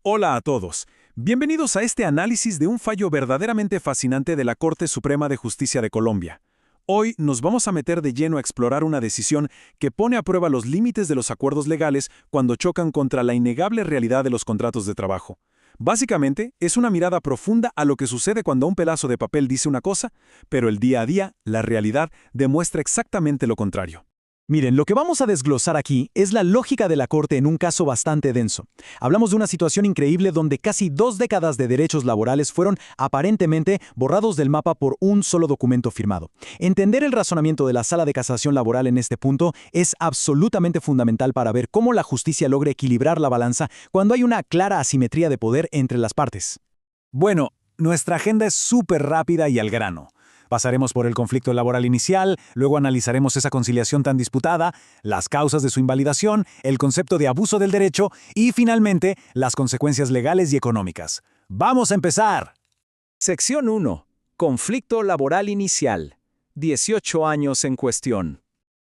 Hola a todos. Bienvenidos a este análisis de un fallo verdaderamente fascinante de la Corte Suprema de Justicia de Colombia. Hoy nos vamos a meter de lleno a explorar una decisión que pone a prueba los límites de los acuerdos legales cuando chocan contra la innegable realidad de los contratos de trabajo. Básicamente, es una mirada profunda a lo que sucede cuando un pedazo de papel dice una cosa, pero el día a día, la realidad, demuestra exactamente lo contrario. Miren, lo que vamos a desglosar aquí es la lógica de la Corte en un caso bastante denso. Hablamos de una situación increíble donde casi 2 décadas de derechos laborales fueron aparentemente borrados del mapa por un solo documento firmado. Entender el razonamiento de la Sala de Casación Laboral en este punto es absolutamente fundamental para ver cómo la justicia logra equilibrar la balanza cuando hay una clara asimetría de poder entre las partes. Bueno, nuestra agenda es súper rápida y al grano. Pasaremos por el conflicto laboral inicial, luego analizaremos esa conciliación tan disputada, las causas de su invalidación, el concepto de abuso del derecho y, finalmente, las consecuencias legales y económicas. ¡Vamos a empezar! Sección 1. Conflicto laboral inicial. 18 años en cuestión.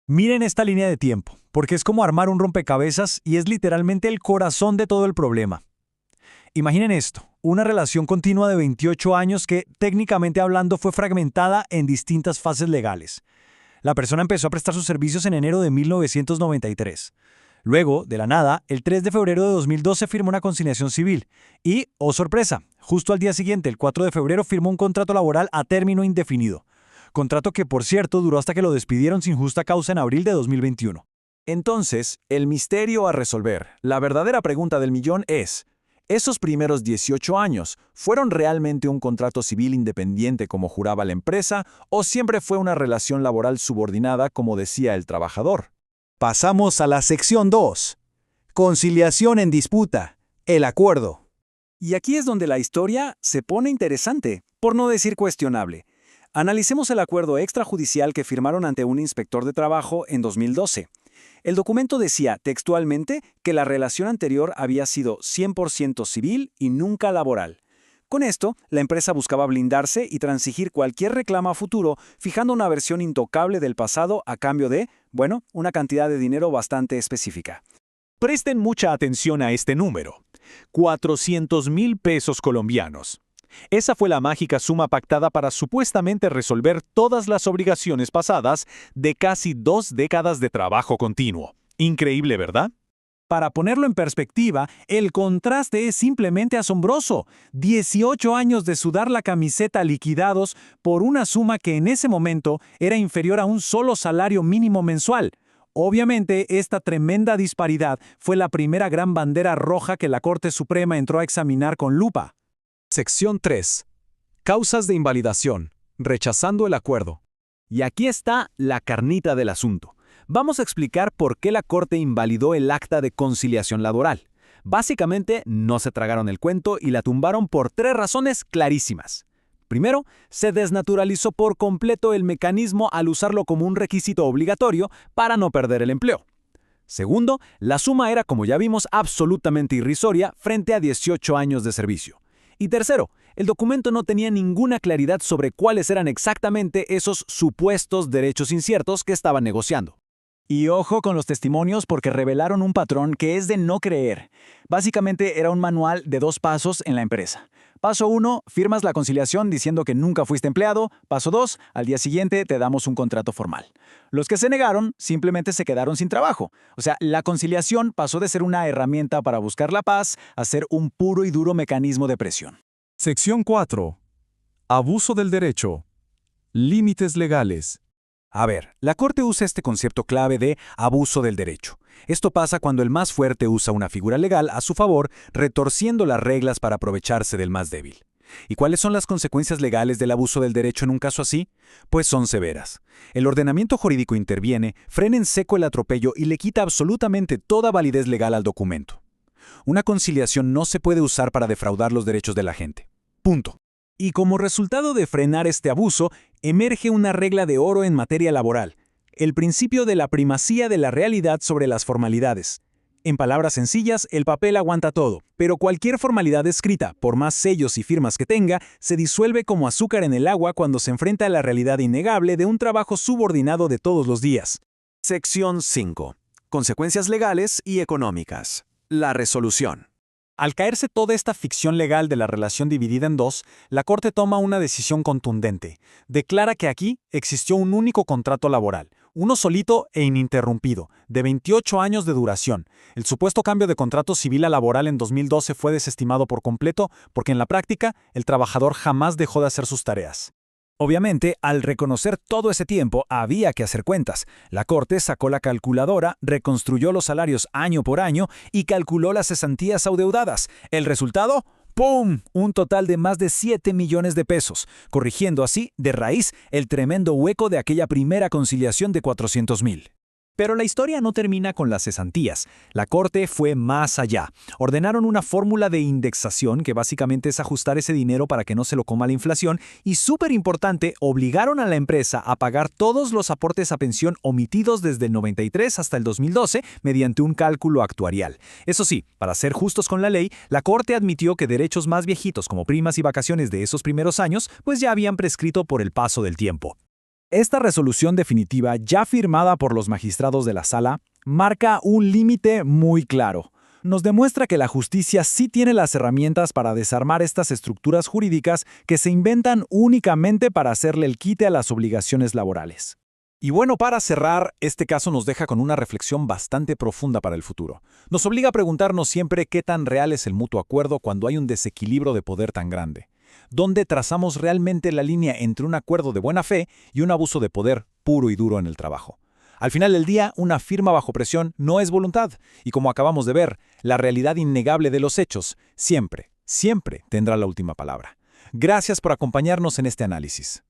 Miren esta línea de tiempo, porque es como armar un rompecabezas y es literalmente el corazón de todo el problema. Imaginen esto, una relación continua de 28 años que, técnicamente hablando, fue fragmentada en distintas fases legales. La persona empezó a prestar sus servicios en enero de 1993. Luego, de la nada, el 3 de febrero de 2012 firmó una conciliación civil. Y, oh sorpresa, justo al día siguiente, el 4 de febrero, firmó un contrato laboral a término indefinido. Contrato que, por cierto, duró hasta que lo despidieron sin justa causa en abril de 2021. Entonces, el misterio a resolver, la verdadera pregunta del millón es: ¿esos primeros 18 años fueron realmente un contrato civil independiente como juraba la empresa o siempre fue una relación laboral subordinada como decía el trabajador? Pasamos a la sección 2. Conciliación en disputa. El acuerdo. Y aquí es donde la historia se pone interesante, por no decir cuestionable. Analicemos el acuerdo extrajudicial que firmaron ante un inspector de trabajo en 2012. El documento decía textualmente que la relación anterior había sido 100% civil y nunca laboral. Con esto, la empresa buscaba blindarse y transigir cualquier reclamo a futuro, fijando una versión intocable del pasado a cambio de, bueno, una cantidad de dinero bastante específica. Presten mucha atención a este número: 400,000 pesos colombianos. Esa fue la mágica suma pactada para supuestamente resolver todas las obligaciones pasadas de casi 2 décadas de trabajo continuo. Increíble, ¿verdad? Para ponerlo en perspectiva, el contraste es simplemente asombroso. 18 años de sudar la camiseta liquidados por una suma que en ese momento era inferior a un solo salario mínimo mensual. Obviamente, esta tremenda disparidad fue la primera gran bandera roja que la Corte Suprema entró a examinar con lupa. Sección 3. Causas de invalidación. Rechazando el acuerdo. Y aquí está la carnita del asunto. Vamos a explicar por qué la Corte invalidó el acta de conciliación laboral. Básicamente, no se tragaron el cuento y la tumbaron por 3 razones clarísimas. Primero, se desnaturalizó por completo el mecanismo al usarlo como un requisito obligatorio para no perder el empleo. Segundo, la suma era, como ya vimos, absolutamente irrisoria frente a 18 años de servicio. Y tercero, el documento no tenía ninguna claridad sobre cuáles eran exactamente esos supuestos derechos inciertos que estaban negociando. Y ojo con los testimonios porque revelaron un patrón que es de no creer. Básicamente era un manual de 2 pasos en la empresa. Paso 1, firmas la conciliación diciendo que nunca fuiste empleado. Paso 2, al día siguiente te damos un contrato formal. Los que se negaron simplemente se quedaron sin trabajo. O sea, la conciliación pasó de ser una herramienta para buscar la paz a ser un puro y duro mecanismo de presión. Sección 4. Abuso del derecho. Límites legales. A ver, la Corte usa este concepto clave de abuso del derecho. Esto pasa cuando el más fuerte usa una figura legal a su favor, retorciendo las reglas para aprovecharse del más débil. ¿Y cuáles son las consecuencias legales del abuso del derecho en un caso así? Pues son severas. El ordenamiento jurídico interviene, frena en seco el atropello y le quita absolutamente toda validez legal al documento. Una conciliación no se puede usar para defraudar los derechos de la gente. Punto. Y como resultado de frenar este abuso, emerge una regla de oro en materia laboral: el principio de la primacía de la realidad sobre las formalidades. En palabras sencillas, el papel aguanta todo, pero cualquier formalidad escrita, por más sellos y firmas que tenga, se disuelve como azúcar en el agua cuando se enfrenta a la realidad innegable de un trabajo subordinado de todos los días. Sección 5. Consecuencias legales y económicas. La resolución. Al caerse toda esta ficción legal de la relación dividida en dos, la Corte toma una decisión contundente. Declara que aquí existió un único contrato laboral, uno solito e ininterrumpido, de 28 años de duración. El supuesto cambio de contrato civil a laboral en 2012 fue desestimado por completo porque en la práctica el trabajador jamás dejó de hacer sus tareas. Obviamente, al reconocer todo ese tiempo, había que hacer cuentas. La Corte sacó la calculadora, reconstruyó los salarios año por año y calculó las cesantías adeudadas. ¿El resultado? ¡Pum! Un total de más de 7 millones de pesos, corrigiendo así, de raíz, el tremendo hueco de aquella primera conciliación de 400,000. Pero la historia no termina con las cesantías. La Corte fue más allá. Ordenaron una fórmula de indexación que básicamente es ajustar ese dinero para que no se lo coma la inflación y, súper importante, obligaron a la empresa a pagar todos los aportes a pensión omitidos desde el 93 hasta el 2012 mediante un cálculo actuarial. Eso sí, para ser justos con la ley, la Corte admitió que derechos más viejitos como primas y vacaciones de esos primeros años pues ya habían prescrito por el paso del tiempo. Esta resolución definitiva, ya firmada por los magistrados de la Sala, marca un límite muy claro. Nos demuestra que la justicia sí tiene las herramientas para desarmar estas estructuras jurídicas que se inventan únicamente para hacerle el quite a las obligaciones laborales. Y bueno, para cerrar, este caso nos deja con una reflexión bastante profunda para el futuro. Nos obliga a preguntarnos siempre qué tan real es el mutuo acuerdo cuando hay un desequilibrio de poder tan grande. ¿Dónde trazamos realmente la línea entre un acuerdo de buena fe y un abuso de poder puro y duro en el trabajo? Al final del día, una firma bajo presión no es voluntad, y como acabamos de ver, la realidad innegable de los hechos siempre, siempre tendrá la última palabra. Gracias por acompañarnos en este análisis.